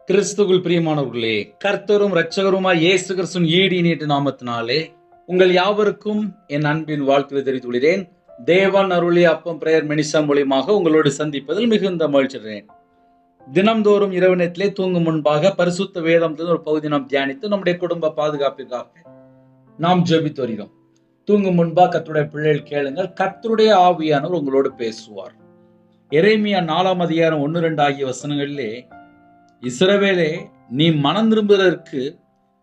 கிறிஸ்துவுக்குள் பிரியமானவர்களே, கர்த்தரும் இரட்சகருமாய் இயேசு கிறிஸ்துவின் ஈடு இனிய நாமத்தினாலே உங்கள் யாவருக்கும் என் அன்பின் வாழ்த்துக்களை தெரிவித்துக் கொள்கிறேன். தேவன் அருளிய அப்பம் பிரேயர் மினிஸ்ட்ரி மூலியமாக உங்களோடு சந்திப்பதில் மிகுந்த மகிழ்ச்சிகிறேன். தினம்தோறும் இரவு நேரத்திலே தூங்கும் முன்பாக பரிசுத்த வேதத்திலிருந்து ஒரு பகுதி நாம் தியானித்து நம்முடைய குடும்ப பாதுகாப்பிற்காக நாம் ஜெபித்து வருகிறோம். தூங்கும் முன்பாக கர்த்தருடைய பிள்ளைகள் கேளுங்கள், கர்த்தருடைய ஆவியானவர் உங்களோடு பேசுவார். எரேமியா 4 அதிகாரம் 1-2 ஆகிய வசனங்களிலே, இஸ்ரவேலே, நீ மனம் திரும்புவதற்கு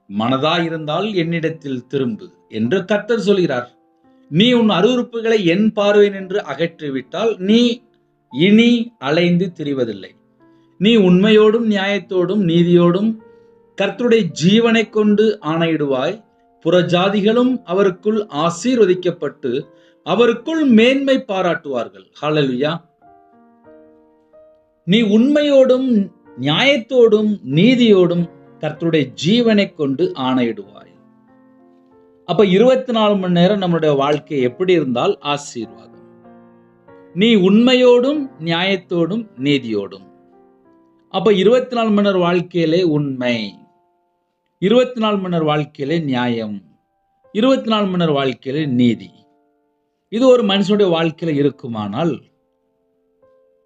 மனதாயிருந்தால் என்னிடத்தில் திரும்பு என்று கர்த்தர் சொல்கிறார். நீ உன் அருவருப்புகளை என் பார்வை நின்று அகற்றிவிட்டால் நீ இனி அலைந்து திரிவதில்லை. நீ உண்மையோடும் நியாயத்தோடும் நீதியோடும் கர்த்தருடைய ஜீவனை கொண்டு ஆணையிடுவாய். புறஜாதிகளும் அவருக்குள் ஆசீர்வதிக்கப்பட்டு அவருக்குள் மேன்மை பாராட்டுவார்கள். ஹல்லேலூயா. நீ உண்மையோடும் நியாயத்தோடும் நீதியோடும் கர்த்தருடைய ஜீவனை கொண்டு ஆணையிடுவாய். அப்ப 24 மணி நேரம் நம்மளுடைய வாழ்க்கை எப்படி இருந்தால் ஆசீர்வாதம். நீ உண்மையோடும் நியாயத்தோடும் நீதியோடும். அப்ப 24 மணி நேரம் வாழ்க்கையிலே உண்மை, 24 மணி நேரம் வாழ்க்கையிலே நியாயம், 24 மணி நேரம் வாழ்க்கையிலே நீதி. இது ஒரு மனுஷனுடைய வாழ்க்கையில இருக்குமானால்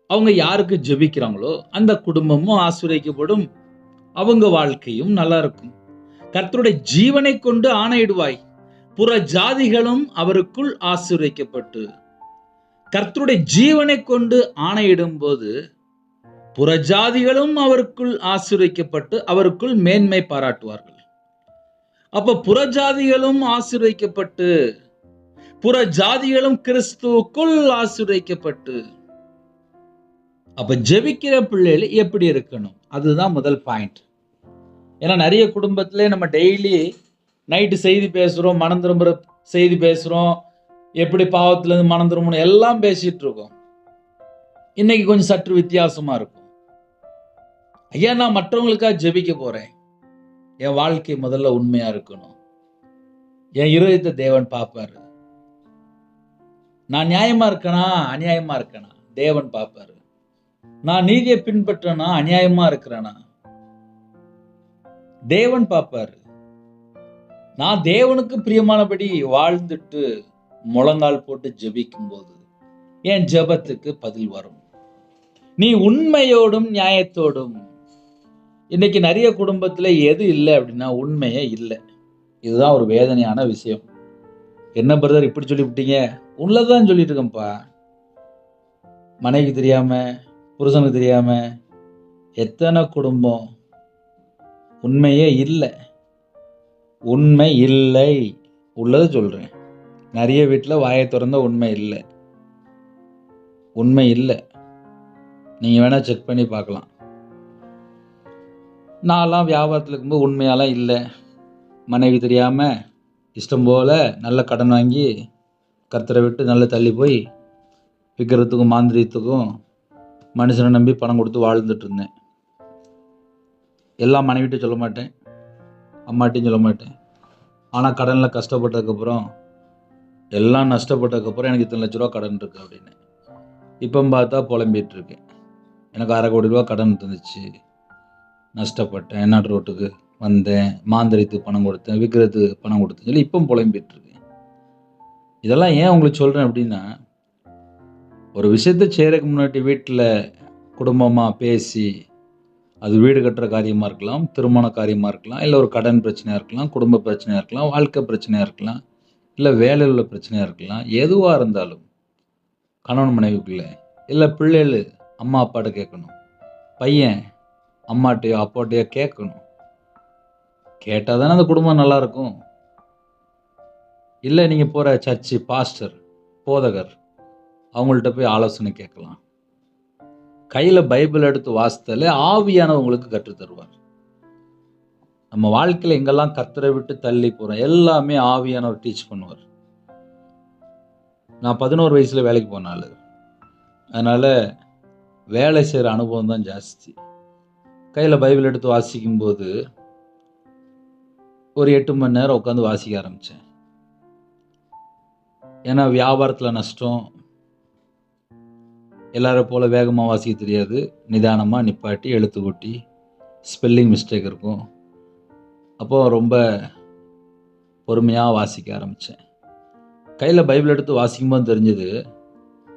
அவங்க யாருக்கு ஜெபிக்கிறாங்களோ அந்த குடும்பமும் ஆசீர்வதிக்கப்படும், அவங்க வாழ்க்கையும் நல்லா இருக்கும். கர்த்தருடைய ஜீவனை கொண்டு ஆணையிடுவாய். புற ஜாதிகளும் அவருக்குள் ஆசீர்வதிக்கப்பட்டு. கர்த்தருடைய ஜீவனை கொண்டு ஆணையிடும் போது புற ஜாதிகளும் அவருக்குள் ஆசீர்வதிக்கப்பட்டு அவருக்குள் மேன்மை பாராட்டுவார்கள். அப்ப புற ஜாதிகளும் ஆசீர்வதிக்கப்பட்டு, புற ஜாதிகளும் கிறிஸ்துவுக்குள் ஆசீர்வதிக்கப்பட்டு. அப்ப ஜெபிக்கிற பிள்ளைகள் எப்படி இருக்கணும், அதுதான் முதல் பாயிண்ட். ஏன்னா நிறைய குடும்பத்திலே நம்ம டெய்லி நைட்டு செய்தி பேசுறோம், மனம் திரும்புற செய்தி பேசுறோம், எப்படி பாவத்துல இருந்து மனம் திரும்பணும் எல்லாம் பேசிட்டு இருக்கோம். இன்னைக்கு கொஞ்சம் சற்று வித்தியாசமா இருக்கும். ஐயா, நான் மற்றவங்களுக்காக ஜெபிக்க போறேன், என் வாழ்க்கை முதல்ல உண்மையா இருக்கணும், என் இருதயத்தை தேவன் பார்ப்பாரு. நான் நியாயமா இருக்கனா அநியாயமா இருக்கனா தேவன் பார்ப்பாரு. நான் நீதியை பின்பற்றனா அநியாயமா இருக்கிறேனா தேவன் பார்ப்பாரு. நான் தேவனுக்கு பிரியமானபடி வாழ்ந்துட்டு முழங்கால் போட்டு ஜெபிக்கும் போது என் ஜெபத்துக்கு பதில் வரும். நீ உண்மையோடும் நியாயத்தோடும். இன்னைக்கு நிறைய குடும்பத்துல எது இல்லை அப்படின்னா உண்மையே இல்லை. இதுதான் ஒரு வேதனையான விஷயம். என்ன பிரதர் இப்படி சொல்லிவிட்டீங்க? உள்ளதான் சொல்லிட்டு இருக்கேன்ப்பா. மனைவி தெரியாம, புருஷனுக்கு தெரியாம எத்தனை குடும்பம் உண்மையே இல்லை. உண்மை இல்லை, உள்ளது சொல்றேன். நிறைய வீட்டில் வாயை திறந்த உண்மை இல்லை, உண்மை இல்லை. நீங்க வேணா செக் பண்ணி பார்க்கலாம். நான்லாம் வியாபாரத்தில் இருக்கும்போது உண்மையாலாம் இல்லை. மனைவி தெரியாம இஷ்டம் போல நல்ல கடன் வாங்கி கர்த்தரை விட்டு நல்ல தள்ளி போய் விற்கிறதுக்கும் மாந்திரியத்துக்கும் மனுஷனை நம்பி பணம் கொடுத்து வாழ்ந்துட்டு இருந்தேன். எல்லாம் மனைவிட்ட சொல்ல மாட்டேன், அம்மாட்டையும் சொல்ல மாட்டேன். ஆனால் கடனில் கஷ்டப்பட்டதுக்கப்புறம், எல்லாம் நஷ்டப்பட்டதுக்கப்புறம் எனக்கு இத்தனை லட்ச ரூபா கடன் இருக்கு அப்படின்னு இப்போ பார்த்தா புலம்பிட்டு இருக்கேன். எனக்கு 1/2 கோடி ரூபா கடன் இருந்துச்சு, நஷ்டப்பட்டேன், நடு ரோட்டுக்கு வந்தேன், மாந்திரியத்துக்கு பணம் கொடுத்தேன், விற்கிறதுக்கு பணம் கொடுத்தேன் சொல்லி இப்போ புலம்பிட்டு இருக்கேன். இதெல்லாம் ஏன் உங்களுக்கு சொல்கிறேன் அப்படின்னா, ஒரு விஷயத்தை செய்கிறதுக்கு முன்னாடி வீட்டில் குடும்பமாக பேசி, அது வீடு கட்டுற காரியமாக இருக்கலாம், திருமண காரியமாக இருக்கலாம், இல்லை ஒரு கடன் பிரச்சனையாக இருக்கலாம், குடும்ப பிரச்சனையாக இருக்கலாம், வாழ்க்கை பிரச்சனையாக இருக்கலாம், இல்லை வேலையில் உள்ள பிரச்சனையாக இருக்கலாம். எதுவாக இருந்தாலும் கணவன் மனைவிக்குள்ள, இல்லை பிள்ளைகள் அம்மா அப்பாட்ட கேட்கணும், பையன் அம்மாட்டையோ அப்பாட்டையோ கேட்கணும். கேட்டால் தானே அந்த குடும்பம் நல்லாயிருக்கும். இல்லை நீங்கள் போகிற சர்ச்சு பாஸ்டர், போதகர், அவங்கள்ட்ட போய் ஆலோசனை கேட்கலாம். கையில் பைபிள் எடுத்து வாசித்தாலே ஆவியானவர் உங்களுக்கு கற்றுத் தருவார். நம்ம வாழ்க்கையில் எங்கெல்லாம் கர்த்தரை விட்டு தள்ளி போகிறோம் எல்லாமே ஆவியானவர் டீச் பண்ணுவார். நான் 11 வயசில் வேலைக்கு போனாள், அதனால் வேலை செய்கிற அனுபவம் தான் ஜாஸ்தி. கையில் பைபிள் எடுத்து வாசிக்கும்போது ஒரு 8 மணி நேரம் உட்காந்து வாசிக்க ஆரம்பித்தேன். ஏன்னா வியாபாரத்தில் நஷ்டம், எல்லாரை போல் வேகமாக வாசிக்க தெரியாது. நிதானமாக நிப்பாட்டி எழுத்து கூட்டி ஸ்பெல்லிங் மிஸ்டேக் இருக்கும். அப்போது ரொம்ப பொறுமையாக வாசிக்க ஆரம்பித்தேன். கையில் பைபிள் எடுத்து வாசிக்கும்போது தெரிஞ்சது,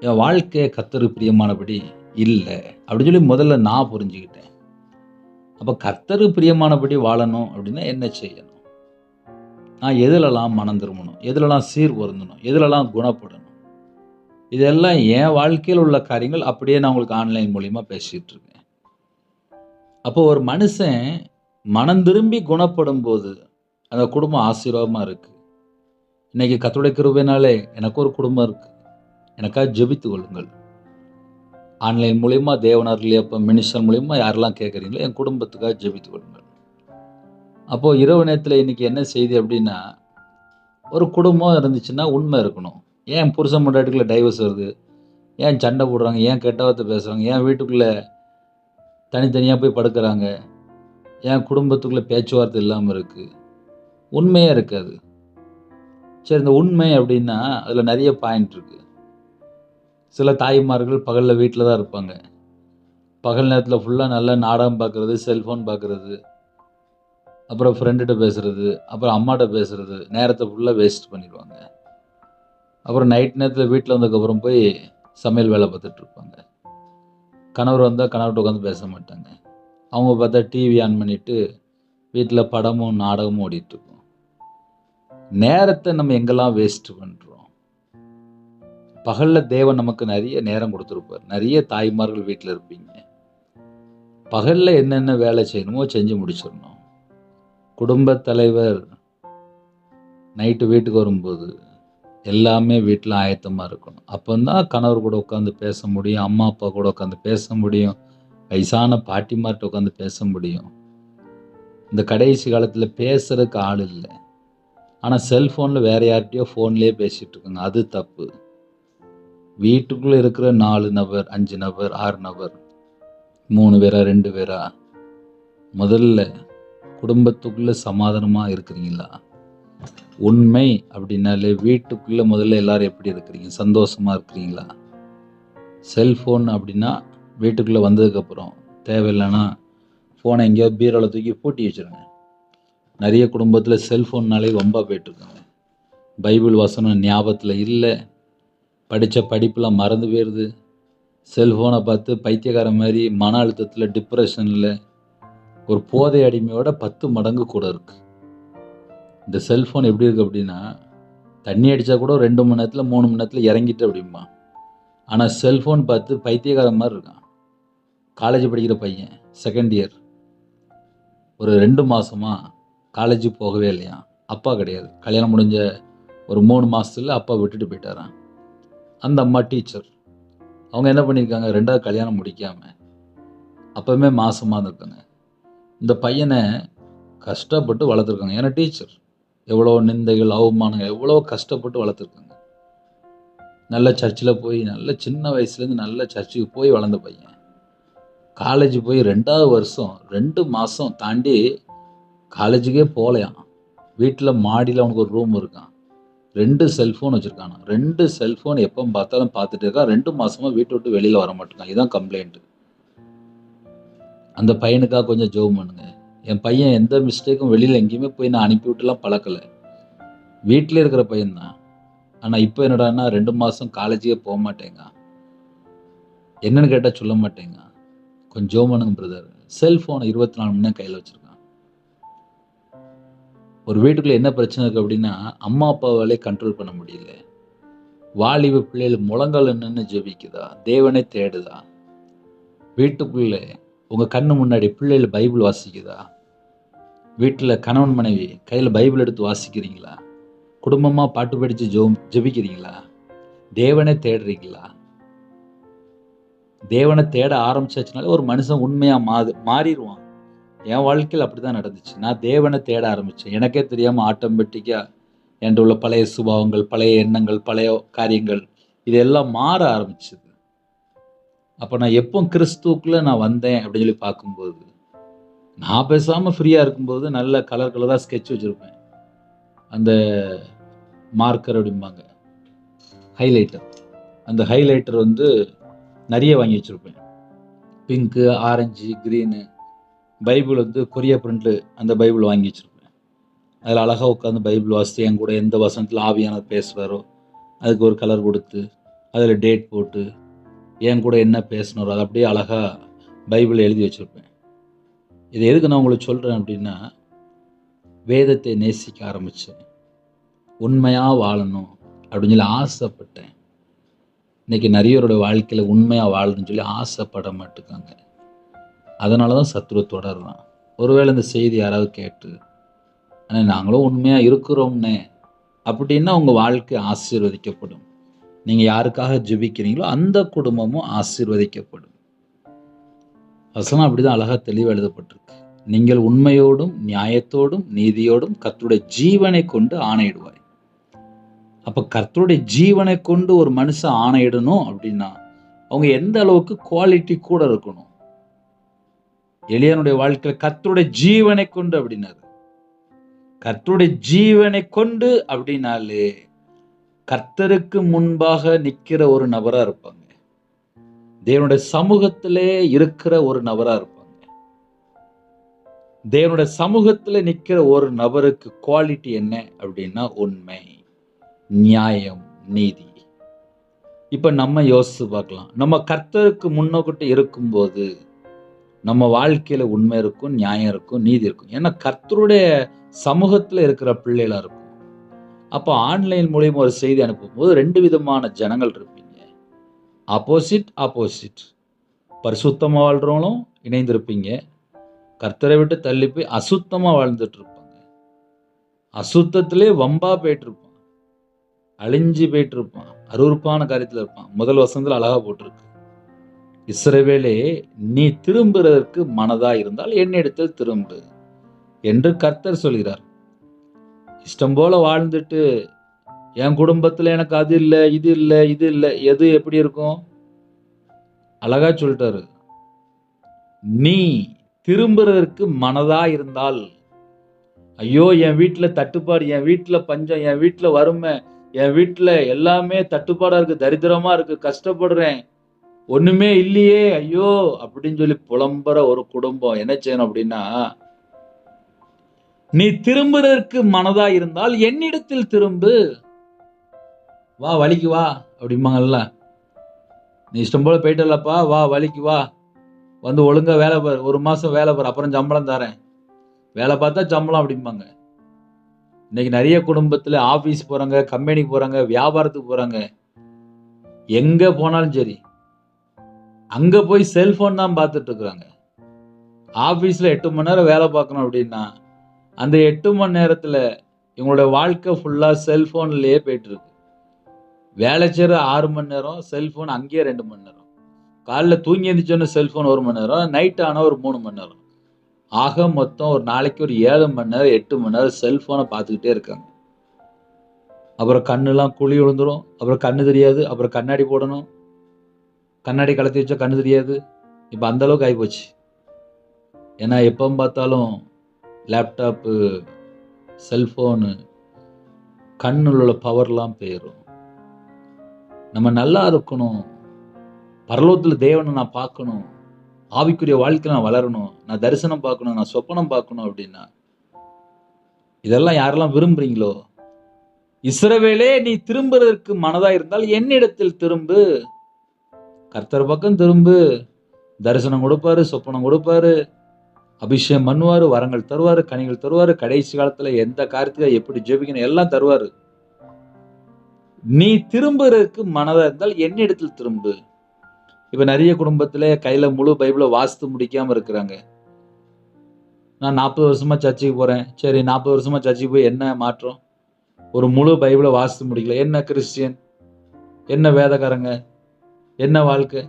என் வாழ்க்கையை கர்த்தருக்கு பிரியமானபடி இல்லை அப்படின்னு சொல்லி முதல்ல நான் புரிஞ்சுக்கிட்டேன். அப்போ கர்த்தருக்கு பிரியமானபடி வாழணும் அப்படின்னா என்ன செய்யணும்? நான் எதுலலாம் மனம் திரும்பணும், எதுலலாம் சீர் பொருந்தணும், எதுலலாம் குணப்படணும், இதெல்லாம் என் வாழ்க்கையில் உள்ள காரியங்கள் அப்படியே நான் உங்களுக்கு ஆன்லைன் மூலிமா பேசிகிட்டு இருக்கேன். அப்போ ஒரு மனுஷன் மனம் திரும்பி குணப்படும் போது அந்த குடும்பம் ஆசீர்வாதமாக இருக்குது. இன்றைக்கி கர்த்தருடைய கிருபையினாலே எனக்கு ஒரு குடும்பம் இருக்குது. எனக்காக ஜெபித்து கொள்ளுங்கள். ஆன்லைன் மூலிமா தேவனார்களே அப்போ மினிஸ்டர் மூலிமா யாரெல்லாம் கேட்குறீங்களோ என் குடும்பத்துக்காக ஜெபித்து கொள்ளுங்கள். அப்போது இரவு நேரத்தில் இன்றைக்கி என்ன செய்தி அப்படின்னா, ஒரு குடும்பம் இருந்துச்சுன்னா உண்மை இருக்கணும். ஏன் புருஷன் பொண்டாட்டிக்குள்ளே டைவர்ஸ் வருது, ஏன் சண்டை போடுறாங்க, ஏன் கெட்ட வார்த்தை பேசுகிறாங்க, ஏன் வீட்டுக்குள்ளே தனித்தனியாக போய் படுக்கிறாங்க, ஏன் குடும்பத்துக்குள்ளே பேச்சுவார்த்தை இல்லாமல் இருக்குது, உண்மையாக இருக்காது. சரி, இந்த உண்மை அப்படின்னா அதில் நிறைய பாயிண்ட் இருக்குது. சில தாய்மார்கள் பகலில் வீட்டில் தான் இருப்பாங்க. பகல் நேரத்தில் ஃபுல்லாக நல்லா நாடகம் பார்க்குறது, செல்ஃபோன் பார்க்குறது, அப்புறம் ஃப்ரெண்டுகிட்ட பேசுகிறது, அப்புறம் அம்மாட்ட பேசுகிறது, நேரத்தை ஃபுல்லாக வேஸ்ட் பண்ணிடுவாங்க. அப்புறம் நைட் நேரத்தில் வீட்டில் வந்ததுக்கப்புறம் போய் சமையல் வேலை பார்த்துட்ருப்பாங்க. கணவர் வந்தால் கணவர்கிட்ட உட்காந்து பேச மாட்டாங்க. அவங்க பார்த்தா டிவி ஆன் பண்ணிவிட்டு வீட்டில் படமும் நாடகமும் ஓடிட்டுருக்கும். நேரத்தை நம்ம எங்கெல்லாம் வேஸ்ட்டு பண்ணுறோம்? பகலில் தேவன் நமக்கு நிறைய நேரம் கொடுத்துருப்பார். நிறைய தாய்மார்கள் வீட்டில் இருப்பீங்க. பகலில் என்னென்ன வேலை செய்யணுமோ செஞ்சு முடிச்சிடணும். குடும்ப தலைவர் நைட்டு வீட்டுக்கு வரும்போது எல்லாமே வீட்டில் ஆயத்தமாக இருக்கணும். அப்போ தான் கணவர் கூட உட்காந்து பேச முடியும், அம்மா அப்பா கூட உட்காந்து பேச முடியும், வயசான பாட்டிமார்கிட்ட உட்காந்து பேச முடியும். இந்த கடைசி காலத்தில் பேசுகிறதுக்கு ஆள் இல்லை. ஆனால் செல்ஃபோனில் வேறு யார்கிட்டையோ ஃபோன்லேயே பேசிகிட்டு இருக்காங்க. அது தப்பு. வீட்டுக்குள்ளே இருக்கிற 4 நபர், 5 நபர், 6 நபர், 3 பேரா 2 பேரா, முதல்ல குடும்பத்துக்குள்ளே சமாதானமாக இருக்கிறீங்களா? உண்மை அப்படின்னாலே வீட்டுக்குள்ளே முதல்ல எல்லாரும் எப்படி இருக்கிறீங்க? சந்தோஷமாக இருக்கிறீங்களா? செல்ஃபோன் அப்படின்னா வீட்டுக்குள்ளே வந்ததுக்கப்புறம் தேவையில்லைன்னா ஃபோனை எங்கேயாவது பீரோவில் தூக்கி பூட்டி வச்சுருங்க. நிறைய குடும்பத்தில் செல்ஃபோன்னாலே வம்பாக போயிட்டுருக்காங்க. பைபிள் வசனம் ஞாபகத்தில் இல்லை, படித்த படிப்பெலாம் மறந்து போயிடுது. செல்ஃபோனை பார்த்து பைத்தியக்கார மாதிரி மன அழுத்தத்தில், டிப்ரெஷனில், ஒரு போதை அடிமையோட 10 மடங்கு கூட இருக்குது. இந்த செல்ஃபோன் எப்படி இருக்குது அப்படின்னா, தண்ணி அடித்தா கூட 2 மணி நேரத்தில் 3 மணி நேரத்தில் இறங்கிட்டு அப்படிம்பா. ஆனால் செல்ஃபோன் பார்த்து பைத்தியக்கார மாதிரி இருக்கான். காலேஜ் படிக்கிற பையன், செகண்ட் இயர், ஒரு 2 மாதமாக காலேஜ் போகவே இல்லையா. அப்பா கிடையாது. கல்யாணம் முடிஞ்ச ஒரு 3 மாதத்தில் அப்பா விட்டுட்டு போயிட்டாரான். அந்த அம்மா டீச்சர். அவங்க என்ன பண்ணியிருக்காங்க, 2வது கல்யாணம் முடிக்காமல் அப்போவுமே மாசமாக இருந்திருக்காங்க. இந்த பையனை கஷ்டப்பட்டு வளர்த்துருக்காங்க. ஏன்னா டீச்சர், எவ்வளோ நிந்தைகள், அவமானங்கள், எவ்வளோ கஷ்டப்பட்டு வளர்த்துருக்காங்க. நல்ல சர்ச்சில் போய் நல்ல சின்ன வயசுலேருந்து நல்ல சர்ச்சுக்கு போய் வளர்ந்த பையன் காலேஜ் போய் 2வது வருஷம் 2 மாதம் தாண்டி காலேஜுக்கே போகலையாம். வீட்டில் மாடியில் அவனுக்கு ஒரு ரூம் இருக்கான். 2 செல்ஃபோன் வச்சுருக்கானா. 2 செல்ஃபோன் எப்போ பார்த்தாலும் பார்த்துட்டு இருக்கான். 2 மாதமாக வீட்டை விட்டு வெளியில் வர மாட்டேங்கான். இதுதான் கம்ப்ளைண்ட்டு. அந்த பையனுக்காக கொஞ்சம் ஜெபம் பண்ணுங்க. என் பையன் எந்த மிஸ்டேக்கும் வெளியில் எங்கேயுமே போய் நான் அனுப்பி விட்டுலாம் பழக்கலை. வீட்டில் இருக்கிற பையன்தான். ஆனால் இப்போ என்னடான்னா 2 மாதம் காலேஜுக்கே போக மாட்டேங்க. என்னன்னு கேட்டால் சொல்ல மாட்டேங்க. கொஞ்சம் ஜெபம் பண்ணுங்க பிரதர். செல்ஃபோனை 24 மணி நேரம் கையில் வச்சுருக்கான். ஒரு வீட்டுக்குள்ளே என்ன பிரச்சனை இருக்குது அப்படின்னா, அம்மா அப்பாவாலே கண்ட்ரோல் பண்ண முடியல. வாலிப பிள்ளைகள் முழங்கால் நின்று ஜெபிக்குதா, தேவனை தேடுதா? வீட்டுக்குள்ளே உங்கள் கண்ணு முன்னாடி பிள்ளைகள் பைபிள் வாசிக்குதா? வீட்டில் கணவன் மனைவி கையில் பைபிள் எடுத்து வாசிக்கிறீங்களா? குடும்பமாக பாட்டு படித்து ஜெபிக்கிறீங்களா? தேவனை தேடுறீங்களா? தேவனை தேட ஆரம்பிச்சாச்சுனாலே ஒரு மனுஷன் உண்மையாக மாறிடுவான். என் வாழ்க்கையில் அப்படி தான் நடந்துச்சு. நான் தேவனை தேட ஆரம்பித்தேன். எனக்கே தெரியாமல் ஆட்டோமேட்டிக்காக என்கிட்ட உள்ள பழைய சுபாவங்கள், பழைய எண்ணங்கள், பழைய காரியங்கள் இதெல்லாம் மாற ஆரம்பிச்சது. அப்போ நான் எப்போ கிறிஸ்துவுக்குள்ளே நான் வந்தேன் அப்படின்னு சொல்லி பார்க்கும்போது, நான் பேசாமல் ஃப்ரீயாக இருக்கும்போது நல்ல கலர் கலராக ஸ்கெட்ச் வச்சுருப்பேன். அந்த மார்க்கர் அப்படிம்பாங்க, ஹைலைட்டர். அந்த ஹைலைட்டர் நிறைய வாங்கி வச்சுருப்பேன். Pink, orange, green, Bible Korea பிரிண்ட்ல அந்த பைபிள் வாங்கி வச்சிருப்பேன். அதில் அழகாக உட்காந்து பைபிள் வாசித்து என் கூட எந்த வசனத்தில் ஆவியானவர் பேசுகிறாரோ அதுக்கு ஒரு கலர் கொடுத்து அதில் டேட் போட்டு என் கூட என்ன பேசினாரோ அதை அப்படியே அழகாக பைபிள் எழுதி வச்சுருப்பேன். இது எதுக்கு நான் உங்களுக்கு சொல்கிறேன் அப்படின்னா, வேதத்தை நேசிக்க ஆரம்பித்தேன், உண்மையாக வாழணும் அப்படின்னு சொல்லி ஆசைப்பட்டேன். இன்றைக்கி நிறையவருடைய வாழ்க்கையில் உண்மையாக வாழணும்னு சொல்லி ஆசைப்பட மாட்டுக்காங்க. அதனால தான் சத்துரு தொடர்றான். ஒருவேளை இந்த செய்தி யாராவது கேட்டு ஆனால் நாங்களும் உண்மையாக இருக்கிறோம்னே அப்படின்னா உங்கள் வாழ்க்கை ஆசீர்வதிக்கப்படும். நீங்கள் யாருக்காக ஜெபிக்கிறீங்களோ அந்த குடும்பமும் ஆசீர்வதிக்கப்படும். வசனம் அப்படிதான் அழகாக தெளிவாக எழுதப்பட்டிருக்கு. நீங்கள் உண்மையோடும் நியாயத்தோடும் நீதியோடும் கர்த்தருடைய ஜீவனை கொண்டு ஆணையிடுவாய். அப்போ கர்த்தருடைய ஜீவனை கொண்டு ஒரு மனுஷன் ஆணையிடணும் அப்படின்னா அவங்க எந்த அளவுக்கு குவாலிட்டி கூட இருக்கணும். எலியானுடைய வாழ்க்கையில் கர்த்தருடைய ஜீவனை கொண்டு அப்படின்னாரு. கர்த்தருடைய ஜீவனை கொண்டு அப்படின்னாலே கர்த்தருக்கு முன்பாக நிற்கிற ஒரு நபரா இருப்பாங்க. தேவனுடைய சமூகத்திலே இருக்கிற ஒரு நபரா இருப்பாங்க. தேவனுடைய சமூகத்திலே நிற்கிற ஒரு நபருக்கு குவாலிட்டி என்ன அப்படின்னா உண்மை, நியாயம், நீதி. இப்ப நம்ம யோசிச்சு பார்க்கலாம். நம்ம கர்த்தருக்கு முன்னோக்கிட்டு இருக்கும்போது நம்ம வாழ்க்கையில உண்மை இருக்கும், நியாயம் இருக்கும், நீதி இருக்கும். ஏன்னா கர்த்தருடைய சமூகத்துல இருக்கிற பிள்ளைகளா இருக்கும். அப்போ ஆன்லைன் மூலியமா ஒரு செய்தி அனுப்பும்போது 2 விதமான ஜனங்கள் இருப்பீங்க. ஆப்போசிட். பரிசுத்தமா வாழ்றவங்களும் இணைந்திருப்பீங்க. கர்த்தரை விட்டு தள்ளி போய் அசுத்தமா வாழ்ந்துட்டு இருப்பாங்க. அசுத்தத்திலே வம்பா போயிட்டு இருப்பான், அழிஞ்சு போயிட்டு இருப்பான், அருவருப்பான காரியத்தில் இருப்பான். முதல் வசனத்தில் அழகா போட்டிருக்கு, இஸ்ரவேலே நீ திரும்புறதற்கு மனதா இருந்தால் என்னிடத்தில் திரும்பு என்று கர்த்தர் சொல்கிறார். இஷ்டம் போல வாழ்ந்துட்டு என் குடும்பத்தில் எனக்கு அது இல்லை, இது இல்லை, இது இல்லை, எது எப்படி இருக்கும்? அழகா சொல்லிட்டாரு, நீ திரும்புறதற்கு மனதா இருந்தால், ஐயோ என் வீட்டில் தட்டுப்பாடு, என் வீட்டில் பஞ்சம், என் வீட்டில் வறுமை, என் வீட்டில் எல்லாமே தட்டுப்பாடா இருக்கு, தரித்திரமா இருக்கு, கஷ்டப்படுறேன், ஒண்ணுமே இல்லையே ஐயோ அப்படின்னு சொல்லி புலம்புற ஒரு குடும்பம் என்ன செய்யணும் அப்படின்னா, நீ திரும்புறதற்கு மனதா இருந்தால் என்னிடத்தில் திரும்பு, வா வலிக்கு வா அப்படிம்பாங்கல்ல. நீ இஷ்டம் போல போயிட்டலப்பா, வா வலிக்கு வா, வந்து ஒழுங்கா வேலை பாரு, 1 மாசம் வேலை பாரு, அப்புறம் சம்பளம் தரேன், வேலை பார்த்தா சம்பளம் அப்படிம்பாங்க. இன்னைக்கு நிறைய குடும்பத்துல ஆபீஸ் போறாங்க, கம்பெனிக்கு போறாங்க, வியாபாரத்துக்கு போறாங்க, எங்க போனாலும் சரி அங்க போய் செல்போன் தான் பார்த்துட்டு இருக்கிறாங்க. ஆபீஸ்ல 8 மணி நேரம் வேலை பார்க்கணும் அப்படின்னா அந்த 8 மணி நேரத்துல இவங்களோட வாழ்க்கை ஃபுல்லா செல்போன்லயே போயிட்டு இருக்கு. வேலை செய்யற 6 மணி நேரம், செல்போன் அங்கேயே 2 மணி நேரம், காலைல தூங்கி எழுந்திரிச்சோன்னு செல்போன் 1 மணி நேரம், நைட் ஆனா ஒரு 3 மணி நேரம், ஆக மொத்தம் ஒரு நாளைக்கு ஒரு 7 மணி நேரம் 8 மணி நேரம் செல்போனை பார்த்துக்கிட்டே இருக்காங்க. அப்புறம் கண்ணுலாம் குழி விழுந்துடும், அப்புறம் கண்ணு தெரியாது, அப்புறம் கண்ணாடி போடணும், கண்ணாடி கலத்தி வச்சா கண்ணு தெரியாது. இப்போ அந்த அளவுக்கு ஆகிப்போச்சு. ஏன்னா எப்போ பார்த்தாலும் லேப்டாப்பு, செல்ஃபோனு, கண்ணில் உள்ள பவர்லாம் போயிடும். நம்ம நல்லா இருக்கணும், பரலோகத்தில் தேவனை நான் பார்க்கணும், ஆவிக்குரிய வாழ்க்கையில் நான் வளரணும், நான் தரிசனம் பார்க்கணும், நான் சொப்பனம் பார்க்கணும் அப்படின்னா இதெல்லாம் யாரெல்லாம் விரும்புறீங்களோ, இஸ்ரவேலே நீ திரும்புறதற்கு மனதா இருந்தால் என்னிடத்தில் திரும்பு, கர்த்தர் பக்கம் திரும்பு, தரிசனம் கொடுப்பாரு, சொப்பனம் கொடுப்பாரு, அபிஷேகம் பண்ணுவாரு, வரங்கள் தருவாரு, கனிகள் தருவாரு, கடைசி காலத்துல எந்த காரியத்துக்கு எப்படி ஜெபிக்கணும் எல்லாம் தருவாரு. நீ திரும்புறதுக்கு மனதா இருந்தால் என்னிடத்தில் திரும்பு. இப்ப நிறைய குடும்பத்துல கையில முழு பைபிளை வாசித்து முடிக்காம இருக்கிறாங்க. நான் 40 வருஷமா சர்ச்சுக்கு போறேன், சரி 40 வருஷமா சர்ச்சுக்கு போய் என்ன மாற்றம்? ஒரு முழு பைபிளை வாசித்து முடிக்கல, என்ன கிறிஸ்டியன், என்ன வேதக்காரங்க, என்ன வாழ்க்கை?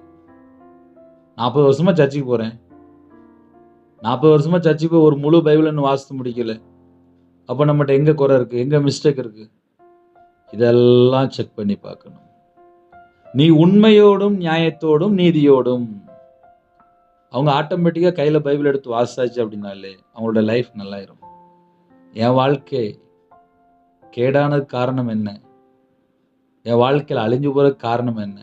40 வருஷமா சர்ச்சுக்கு போறேன், 40 வருஷமா சர்ச்சுக்கு போய் ஒரு முழு பைபிள் இன்னும் வாசித்து முடிக்கல. அப்ப நம்மகிட்ட எங்க குறை இருக்கு, எங்க மிஸ்டேக் இருக்கு? இதெல்லாம் செக் பண்ணி பார்க்கணும். நீ உண்மையோடும் நியாயத்தோடும் நீதியோடும், அவங்க ஆட்டோமேட்டிக்கா கையில பைபிள் எடுத்து வாசிச்சாச்சு அப்படின்னாலே அவங்களோட லைஃப் நல்லாயிரும். என் வாழ்க்கை கேடானது காரணம் என்ன? என் வாழ்க்கையில் அழிஞ்சு போற காரணம் என்ன?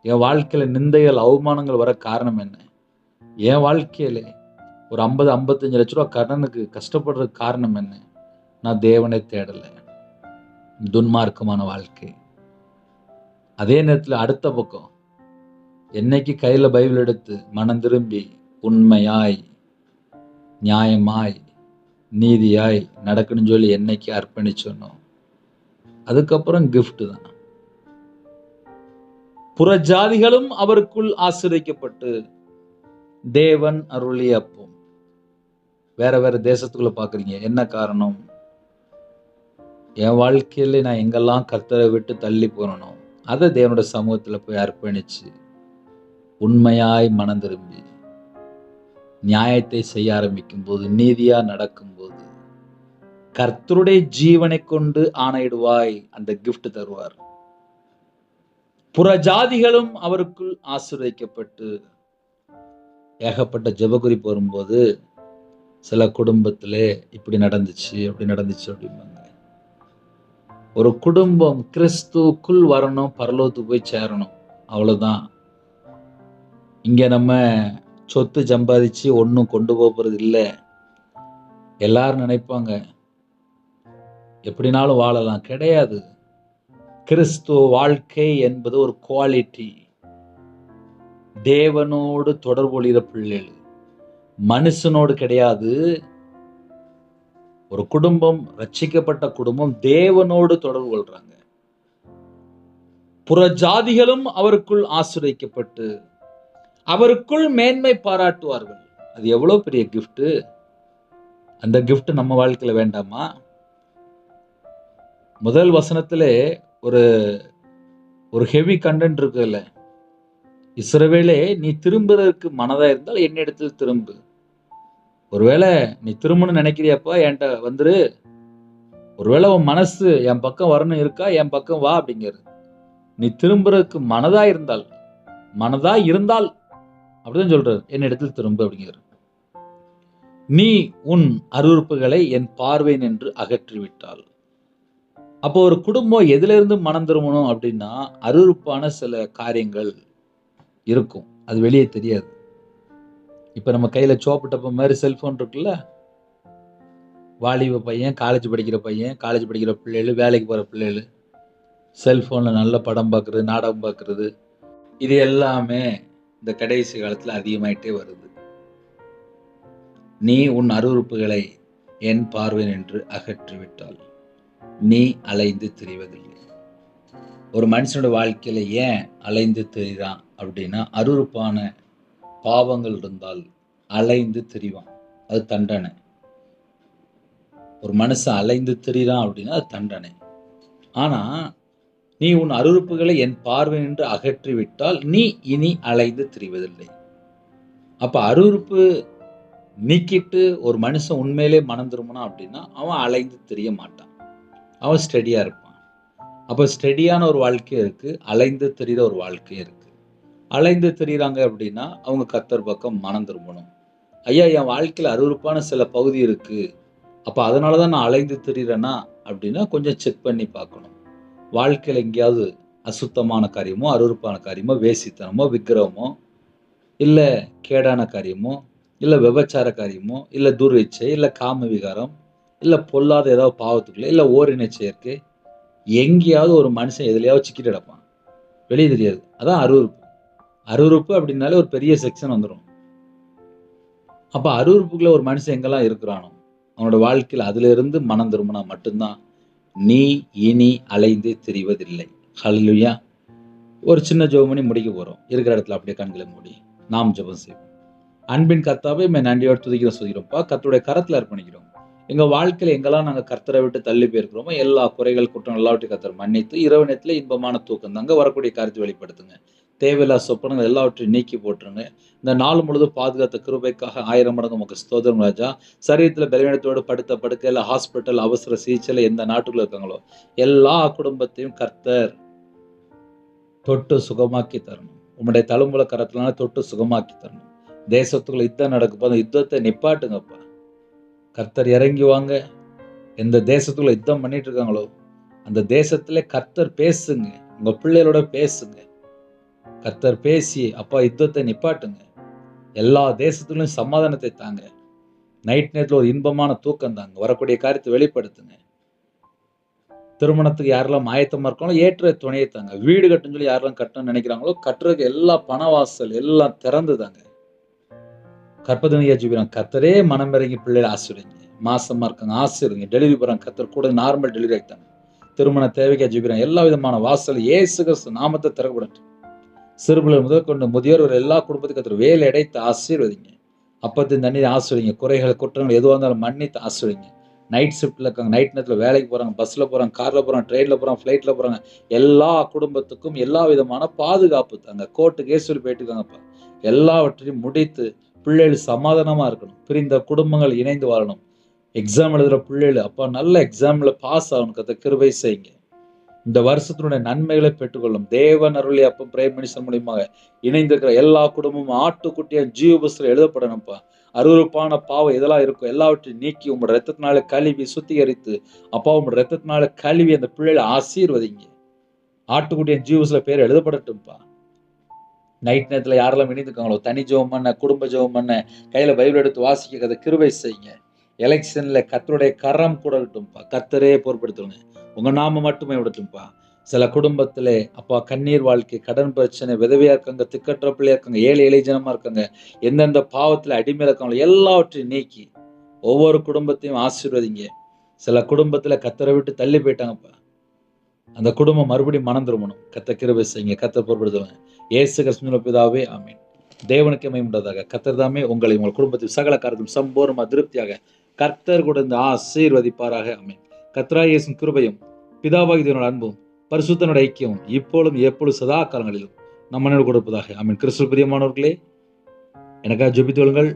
என் வாழ்க்கையில நிந்தைகள் அவமானங்கள் வர காரணம் என்ன? என் வாழ்க்கையில ஒரு 50-55 லட்ச ரூபா கடனுக்கு கஷ்டப்படுறதுக்கு காரணம் என்ன? நான் தேவனை தேடலை, துன்மார்க்கமான வாழ்க்கை. அதே நேரத்தில் அடுத்த பக்கம் என்னைக்கு கையில பைபிள் எடுத்து மனம் திரும்பி உண்மையாய், நியாயமாய், நீதியாய் நடக்கணும்னு சொல்லி என்னைக்கு அர்ப்பணிச்சோனோ அதுக்கப்புறம் கிஃப்ட் தான். புறஜாதிகளும் அவருக்குள் ஆசீர்வதிக்கப்பட்டு தேவன் அருளிய அப்பம். வேற வேற தேசத்துக்குள்ள பாக்குறீங்க, என்ன காரணம்? என் வாழ்க்கையில நான் எங்கெல்லாம் கர்த்தரை விட்டு தள்ளி போறனோ அதை தேவனோட சமூகத்துல போய் அர்ப்பணிச்சு உண்மையாய் மனம் திரும்பி நியாயத்தை செய்ய ஆரம்பிக்கும் போது, நீதியா நடக்கும்போது கர்த்தருடைய ஜீவனை கொண்டு ஆணையிடுவாய், அந்த கிஃப்ட் தருவார். புறஜாதிகளும் அவருக்குள் ஆசீர்வதிக்கப்பட்டு. ஏகப்பட்ட ஜெபக்குறிப்பு வரும்போது சில குடும்பத்திலே இப்படி நடந்துச்சு அப்படி நடந்துச்சு அப்படிம்பாங்க. ஒரு குடும்பம் கிறிஸ்துவுக்குள் வரணும், பரலோகத்துக்கு போய் சேரணும், அவ்வளவுதான். இங்க நம்ம சொத்து சம்பாதிச்சு ஒன்றும் கொண்டு போறது இல்லை. எல்லாரும் நினைப்பாங்க எப்படினாலும் வாழலாம், கிடையாது. கிறிஸ்துவ வாழ்க்கை என்பது ஒரு குவாலிட்டி. தேவனோடு தொடர்புடைய பிள்ளைகள், மனுஷனோடு கிடையாது. ஒரு குடும்பம், ரட்சிக்கப்பட்ட குடும்பம் தேவனோடு தொடர்பு கொள்றாங்க. புறஜாதிகளும் அவருக்குள் ஆசீர்வதிக்கப்பட்டு அவருக்குள் மேன்மை பாராட்டுவார்கள். அது எவ்வளவு பெரிய கிஃப்ட். அந்த கிஃப்ட் நம்ம வாழ்க்கையில வேண்டாமா? முதல் வசனத்திலே ஒரு ஹெவி கண்டென்ட் இருக்குல்ல. இஸ்ரவேலே, நீ திரும்புறதுக்கு மனதா இருந்தால் என்னிடத்தில் திரும்பு. ஒருவேளை நீ திரும்பணும்னு நினைக்கிறியாப்பா, என்கிட்ட வந்துரு. ஒருவேளை உன் மனசு என் பக்கம் வரணும் இருக்கா, என் பக்கம் வா அப்படிங்கிறது. நீ திரும்புறதுக்கு மனதா இருந்தால் அப்படிதான் சொல்றாரு, என்னிடத்தில் திரும்பு அப்படிங்கிறார். நீ உன் அருவருப்புகளை என் பார்வையின் என்று அகற்றிவிட்டால். அப்போ ஒரு குடும்பம் எதுல இருந்து மனம் திரும்பணும் அப்படின்னா, அருவருப்பான சில காரியங்கள் இருக்கும், அது வெளியே தெரியாது. இப்ப நம்ம கையில சோப்பு டப்ப மாதிரி செல்போன் இருக்குல்ல, வாலிப பையன், காலேஜ் படிக்கிற பிள்ளைகள், வேலைக்கு போற பிள்ளைகள் செல்போன்ல நல்ல படம் பார்க்கறது, நாடகம் பார்க்கறது, இது எல்லாமே இந்த கடைசி காலத்துல அதிகமாயிட்டே வருது. நீ உன் அருவருப்புகளை என் பார்வையின் என்று அகற்றிவிட்டால் நீ அலைந்து திரிவதில்லை. ஒரு மனுஷனோட வாழ்க்கையில ஏன் அலைந்து திரிறான் அப்படின்னா, அருவருப்பான பாவங்கள் இருந்தால் அலைந்து திரிவான், அது தண்டனை. ஒரு மனுஷன் அலைந்து திரிறான் அப்படின்னா அது தண்டனை. ஆனா நீ உன் அருவருப்புகளை என் பார்வை என்று அகற்றிவிட்டால் நீ இனி அலைந்து திரிவதில்லை. அப்ப அருவருப்பு நீக்கிட்டு ஒரு மனுஷன் உண்மையிலே மனம் திரும்பினான் அப்படின்னா அவன் அலைந்து திரிய மாட்டான், அவன் ஸ்டெடியா இருப்பான். அப்ப ஸ்டெடியான ஒரு வாழ்க்கை இருக்கு, அலைந்து திரிகிற ஒரு வாழ்க்கை இருக்கு. அலைந்து திரிகிறாங்க அப்படின்னா அவங்க கர்த்தர் பக்கம் மனம் திரும்பணும். ஐயா, என் வாழ்க்கையில அருவருப்பான சில பகுதி இருக்கு, அப்ப அதனாலதான் நான் அலைந்து திரிகிறேன்னா அப்படின்னா கொஞ்சம் செக் பண்ணி பார்க்கணும். வாழ்க்கையில எங்கேயாவது அசுத்தமான காரியமோ, அருவருப்பான காரியமோ, வேசித்தனமோ, விக்கிரமோ, இல்ல கேடான காரியமோ, இல்ல விபச்சார காரியமோ, இல்ல துர்இச்சை, இல்ல காம விகாரம், இல்ல பொல்லாத ஏதாவது பாவத்துக்குள்ள, இல்ல ஓரின சேர்க்கை, எங்கேயாவது ஒரு மனுஷன் எதுலையாவது சிக்கிட்டு கிடப்பான், வெளியே தெரியாது. அதான் அருவருப்பு. அருவருப்பு அப்படின்னாலே ஒரு பெரிய செக்ஷன் வந்துடும். அப்ப அருவருப்புக்குள்ள ஒரு மனுஷன் எங்கெல்லாம் இருக்கிறானோ அவனோட வாழ்க்கையில் அதுல இருந்து மனம் திரும்பினா மட்டும்தான் நீ இனி அலைந்து திரிவதில்லை. ஹல்லேலூயா. ஒரு சின்ன ஜெபம் பண்ணி முடிக்க போறோம். இருக்கிற இடத்துல அப்படியே கண்களை மூடி நாம் ஜெபம் செய்வோம். அன்பின் கர்த்தாவே, நன்றியோடு துதிக்கிறோம், சொல்கிறோம்ப்பா. கர்த்தருடைய கரத்துல அர்ப்பணிக்கிறோம். எங்க வாழ்க்கையில எங்கெல்லாம் நாங்க கர்த்தரை விட்டு தள்ளி போயிருக்கிறோமோ எல்லா குறைகள் குற்றம் எல்லாவற்றையும் கர்த்தர் மன்னித்து இரவு நேரத்துல இன்பமான தூக்கம் தாங்க வரக்கூடிய காரியத்தை வெளிப்படுத்துங்க. தேவையில்லா சொப்பனங்கள் எல்லாவற்றையும் நீக்கி போட்டுருங்க. இந்த நாள் முழுதும் பாதுகாத்த கிருபைக்காக 1000 மடங்கு உமக்கு ஸ்தோத்திரம் ராஜா. சரீரத்துல பலவீனத்தோடு படுத்த படுக்கையில, ஹாஸ்பிட்டல், அவசர சிகிச்சையில எந்த நாட்டுக்குள்ள இருக்காங்களோ எல்லா குடும்பத்தையும் கர்த்தர் தொட்டு சுகமாக்கி தரணும். உம்முடைய தழும்புல கரத்தினால தொட்டு சுகமாக்கி தரணும். தேசத்துக்குள்ள யுத்தம் நடக்குப்போ அந்த யுத்தத்தை நிப்பாட்டுங்கப்பா. கர்த்தர் இறங்கி வாங்க. எந்த தேசத்துக்குள்ள யுத்தம் பண்ணிட்டு இருக்காங்களோ அந்த தேசத்துல கர்த்தர் பேசுங்க, உங்க பிள்ளைகளோட பேசுங்க. கர்த்தர் பேசி அப்பா யுத்தத்தை நிப்பாட்டுங்க. எல்லா தேசத்துலயும் சமாதானத்தை தாங்க. நைட் நேரத்தில் ஒரு இன்பமான தூக்கம் தாங்க. வரக்கூடிய காரியத்தை வெளிப்படுத்துங்க. திருமணத்துக்கு யாரெல்லாம் ஆயத்தமா இருக்காங்களோ ஏற்ற துணையை தாங்க. வீடு கட்டுன்னு சொல்லி யாரெல்லாம் கட்டணும்னு நினைக்கிறாங்களோ கட்டுறதுக்கு எல்லா பணவாசல் எல்லாம் திறந்து தாங்க. கற்பதனையா ஜீவிரம் கத்தரே மனம் இறங்கி பிள்ளைகளை ஆசிரியங்க. மாசமா இருக்காங்க ஆசிரியங்க. டெலிவரி போறாங்க கத்தர் கூட நார்மல் டெலிவரி ஆகிட்டாங்க. திருமண தேவைக்கா ஜீவிரம் எல்லா விதமான வாசல் இயேசு கிறிஸ்து நாமத்தை திறக்கப்படட்டும். சிறுபிள்ளை முதல் கொண்டு முதியோர் எல்லா குடும்பத்துக்கு கத்தர் வேலை அடைத்து ஆசீர்வதிங்க. அப்பத்தின் தண்ணீர் ஆசிரியங்க. குறைகள் குற்றங்கள் எதுவாக இருந்தாலும் மன்னித்து ஆசிரியங்க. நைட் ஷிஃப்ட்ல இருக்காங்க, நைட் நேரத்தில் வேலைக்கு போறாங்க, பஸ்ல போறாங்க, கார்ல போறாங்க, ட்ரெயின்ல போறாங்க, ஃபிளைட்ல போறாங்க, எல்லா குடும்பத்துக்கும் எல்லா விதமான பாதுகாப்பு தாங்க. கோர்ட்டு கேஸ் சொல்லி போயிட்டு இருக்காங்கப்பா. எல்லாவற்றையும் முடித்து பிள்ளைகள் சமாதானமா இருக்கணும். பிரிந்த குடும்பங்கள் இணைந்து வாழணும். எக்ஸாம் எழுதுற பிள்ளைகள் அப்பா நல்ல எக்ஸாம்ல பாஸ் ஆகணும். கத்த கிருபை செய்யுங்க. இந்த வருஷத்தினுடைய நன்மைகளை பெற்றுக்கொள்ளும். தேவன் அருளி அப்போ பிரேம் மினிஸ்டர் மூலியமாக இணைந்திருக்கிற எல்லா குடும்பமும் ஆட்டுக்குட்டியா ஜீவ புஸ்தகம் எழுதப்படணும்ப்பா. அருவருப்பான பாவம் எதெல்லாம் இருக்கும் எல்லாவற்றையும் நீக்கி உங்களோட ரத்தத்தினால கழுவி சுத்திகரித்து அப்பா உங்களோட ரத்தத்தினால கழுவி அந்த பிள்ளைகளை ஆசீர்வதிங்க. ஆட்டுக்குட்டிய ஜீவ புஸ்தகம் பேர் எழுதப்படட்டும்ப்பா. நைட் நேரத்தில் யாரெல்லாம் இணைந்துக்காங்களோ தனி ஜெபம் பண்ண, குடும்ப ஜெபம் பண்ண, கையில பைபிள் எடுத்து வாசிக்க அதை கிருபை செய்யுங்க. எலெக்ஷன்ல கத்தருடைய கரம் கூட இருக்கட்டும்ப்பா. கத்தரே பொறுப்படுத்துங்க. உங்க நாம மட்டுமே விடட்டும்ப்பா. சில குடும்பத்திலே அப்பா கண்ணீர் வாழ்க்கை, கடன் பிரச்சனை, விதவையா இருக்காங்க, திக்கற்ற பிள்ளையா இருக்காங்க, ஏழை இளைஞனமா இருக்காங்க, எந்தெந்த பாவத்துல அடிமையில இருக்காங்களோ எல்லாவற்றையும் நீக்கி ஒவ்வொரு குடும்பத்தையும் ஆசீர்வதிங்க. சில குடும்பத்துல கத்தரை விட்டு தள்ளி போயிட்டாங்கப்பா. அந்த குடும்பம் மறுபடியும் மனம் திரும்பணும். கத்த கிருபை செய்யுங்க. கத்த பொறுப்படுத்துவாங்க. இயேசு கிறிஸ்துவின் பிதாவே ஆமென். தேவனுக்கு மகிமை உண்டாதாக. கர்த்தர் தாமே உங்களை உங்கள் குடும்பத்தில் சகல காரியத்திலும் சம்பூர்ணமாக திருப்தியாக கர்த்தர் கொடுத்து ஆசீர்வதிப்பாராக. ஆமென். கர்த்தராகிய இயேசுவின் கிருபையும் பிதாவாகிய தேவனுடைய அன்பும் பரிசுத்தனுடைய ஐக்கியமும் இப்பொழுதும் எப்பொழுது சதா காலங்களிலும் நம்மனோடு கொடுப்பதாக. ஆமென். கிறிஸ்துவுக்குள் பிரியமானவர்களே, எனக்காக ஜெபித்து கொள்ளுங்கள்.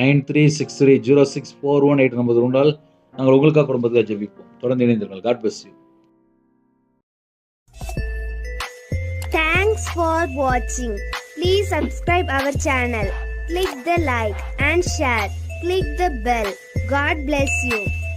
93630641 நம்பர் உண்டால் நாங்கள் உங்களுக்காக குடும்பத்துக்காக ஜெபிப்போம். தொடர்ந்து இணைந்திருங்கள். God bless you. Thanks for watching. Please subscribe our channel. Click the like and share. Click the bell. God bless you.